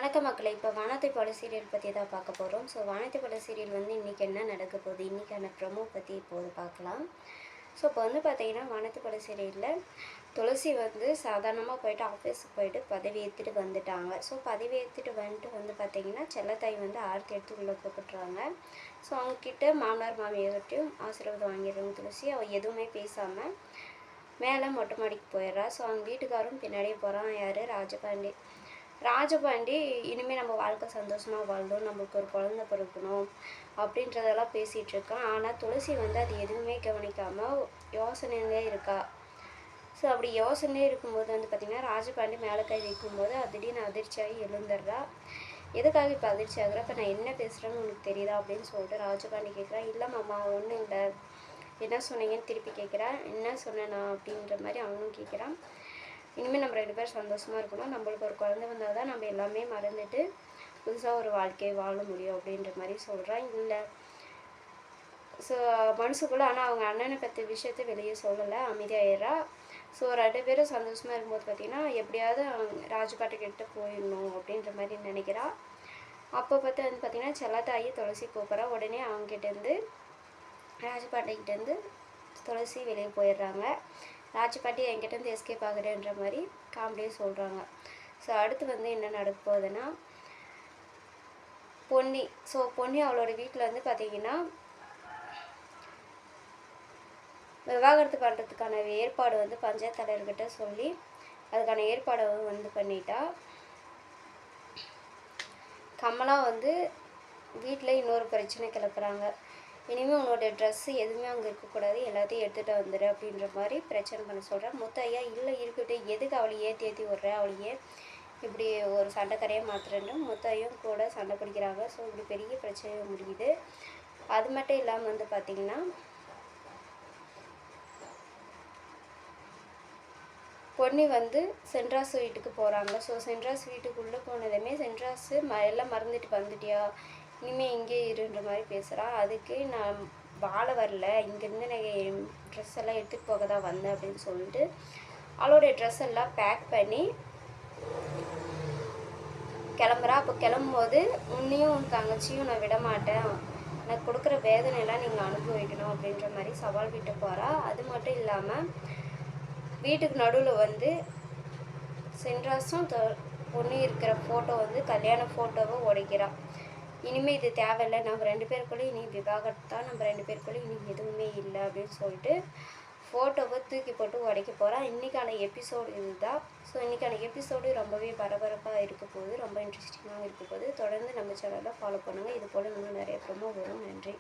வணக்கம் மக்களே. இப்போ வானத்தை போல சீரியல் பற்றி தான் பார்க்க போகிறோம். ஸோ வானத்தை போல சீரியல் வந்து இன்றைக்கி என்ன நடக்க போகுது, இன்றைக்கான ப்ரொமோ பற்றி இப்போது பார்க்கலாம். ஸோ இப்போ வந்து பார்த்தீங்கன்னா வானத்தை போல சீரியலில் துளசி வந்து சாதாரணமாக போயிட்டு ஆஃபீஸுக்கு போயிட்டு பதவி ஏற்றுட்டு வந்துட்டாங்க. ஸோ பதவி ஏற்றுட்டு வந்துட்டு வந்து பார்த்திங்கன்னா செல்லத்தாய் வந்து ஆரத்தி எடுத்து உள்ளே கூப்பிட்றாங்க. ஸோ அவங்கக்கிட்ட மாமனார் மாமியார்கிட்டையும் ஆசீர்வாதம் வாங்கிடுறாங்க துளசி. அவள் எதுவுமே பேசாமல் மேலே மொட்டை மாடிக்கு போயிடுறா. ஸோ அவங்க வீட்டுக்காரும் பின்னாடியே போகிறான். யார்? ராஜபாண்டி இனிமேல் நம்ம வாழ்க்கை சந்தோஷமாக வாழணும், நம்மளுக்கு ஒரு குழந்தை பிறக்கணும் அப்படின்றதெல்லாம் பேசிகிட்டு இருக்கான். ஆனால் துளசி வந்து அது எதுவுமே கவனிக்காமல் யோசனையிலே இருக்கா. ஸோ அப்படி யோசனையே இருக்கும்போது வந்து பார்த்திங்கன்னா ராஜபாண்டி மேலே கை வைக்கும்போது திடீர்னு அதிர்ச்சியாகி எழுந்துடுறா. எதுக்காக இப்போ அதிர்ச்சி ஆகுறா? இப்போ நான் என்ன பேசுகிறேன்னு உனக்கு தெரியுதா அப்படின்னு சொல்லிட்டு ராஜபாண்டி கேட்குறான். இல்லை மாமா, ஒன்றும் இல்லை, என்ன சொன்னீங்கன்னு திருப்பி கேட்குறான். என்ன சொன்னேனா அப்படின்ற மாதிரி அவனும் கேட்குறான். இனிமேல் நம்ம 2 பேரும் சந்தோஷமாக இருக்கணும், நம்மளுக்கு ஒரு குழந்தை வந்தால் தான் நம்ம எல்லாமே மறந்துட்டு புதுசாக ஒரு வாழ்க்கையை வாழ முடியும் அப்படின்ற மாதிரி சொல்கிறான். இல்லை ஸோ மனசுக்குள்ளே ஆனால் அவங்க அண்ணனை பற்றி விஷயத்த வெளியே சொல்லலை, அமைதியாயிடுறா. ஸோ 2 பேரும் சந்தோஷமாக இருக்கும்போது பார்த்திங்கன்னா எப்படியாவது ராஜபாட்டுக்கிட்ட போயிடணும் அப்படின்ற மாதிரி நினைக்கிறா. அப்போ பார்த்து வந்து பார்த்திங்கன்னா செல்லத்தாயி துளசி கூப்பிட்றா. உடனே அவங்ககிட்டேருந்து ராஜபாட்டிக்கிட்டேருந்து துளசி வெளியே போயிடுறாங்க. ராஜபாட்டி என்கிட்டேருந்து எஸ்கேப் ஆகுறேன்ற மாதிரி காமெடியே சொல்கிறாங்க. ஸோ அடுத்து வந்து என்ன நடக்க போகுதுன்னா பொன்னி அவளோட வீட்டில் வந்து பார்த்திங்கன்னா விவாகரத்து பண்ணுறதுக்கான ஏற்பாடு வந்து பஞ்சாயத்து தலைவர்கிட்ட சொல்லி அதுக்கான ஏற்பாடை வந்து பண்ணிட்டா. கமலா வந்து வீட்டில் இன்னொரு பிரச்சனை கிளப்புறாங்க. இனிமேல் உன்னோட ட்ரெஸ்ஸு எதுவுமே அங்கே இருக்கக்கூடாது, எல்லாத்தையும் எடுத்துகிட்டு வந்துடு அப்படின்ற மாதிரி பிரச்சனை பண்ண சொல்கிறேன். முத்தையா இல்லை இருக்கட்டும், எதுக்கு அவளை ஏற்றி விட்ற, அவளையே இப்படி ஒரு சண்டைக்கரையாக மாற்றுறேன்னு முத்தையும் கூட சண்டை பிடிக்கிறாங்க. ஸோ இப்படி பெரிய பிரச்சனை முடியுது. அது மட்டும் இல்லாமல் வந்து பார்த்திங்கன்னா பொன்னி வந்து சென்ட்ராஸ் வீட்டுக்கு போகிறாங்க. ஸோ சென்ட்ராஸ் வீட்டுக்குள்ளே போனதுமே சென்ட்ராஸு எல்லாம் மறந்துட்டு வந்துட்டியா, இனிமேல் இங்கே இருன்ற மாதிரி பேசுகிறான். அதுக்கு நான் வாழ வரல, இங்கேருந்து நான் ட்ரெஸ் எல்லாம் எடுத்துகிட்டு போக தான் வந்தேன் அப்படின்னு சொல்லிட்டு அவளுடைய ட்ரெஸ் எல்லாம் பேக் பண்ணி கிளம்புறா. அப்போ கிளம்பும்போது உன்னையும் உன் தங்கச்சியும் நான் விட மாட்டேன், எனக்கு கொடுக்குற வேதனையெல்லாம் நீங்கள் அனுபவிக்கணும் அப்படின்ற மாதிரி சவால் விட்டு போகிறா. அது மட்டும் இல்லாமல் வீட்டுக்கு நடுவில் வந்து சென்ட்ராஸும் பொண்ணு இருக்கிற ஃபோட்டோ வந்து கல்யாண ஃபோட்டோவை உடைக்கிறான். இனிமேல் இது தேவையில்லை, நம்ம 2 பேருக்குள்ளே இனி விவாகரத்து தான், நம்ம 2 பேருக்குள்ளே இனி எதுவுமே இல்லை அப்படின்னு சொல்லிட்டு ஃபோட்டோவை தூக்கி போட்டு உடைக்க போகிறான். இன்றைக்கான எபிசோடு இதுதான். ஸோ இன்றைக்கான எபிசோடு ரொம்பவே பரபரப்பாக இருக்க போகுது, ரொம்ப இன்ட்ரெஸ்டிங்காக இருக்க போகுது. தொடர்ந்து நம்ம சேனலை ஃபாலோ பண்ணுங்கள். இது போல் இன்னும் நிறைய ப்ரோமோ வரும். நன்றி.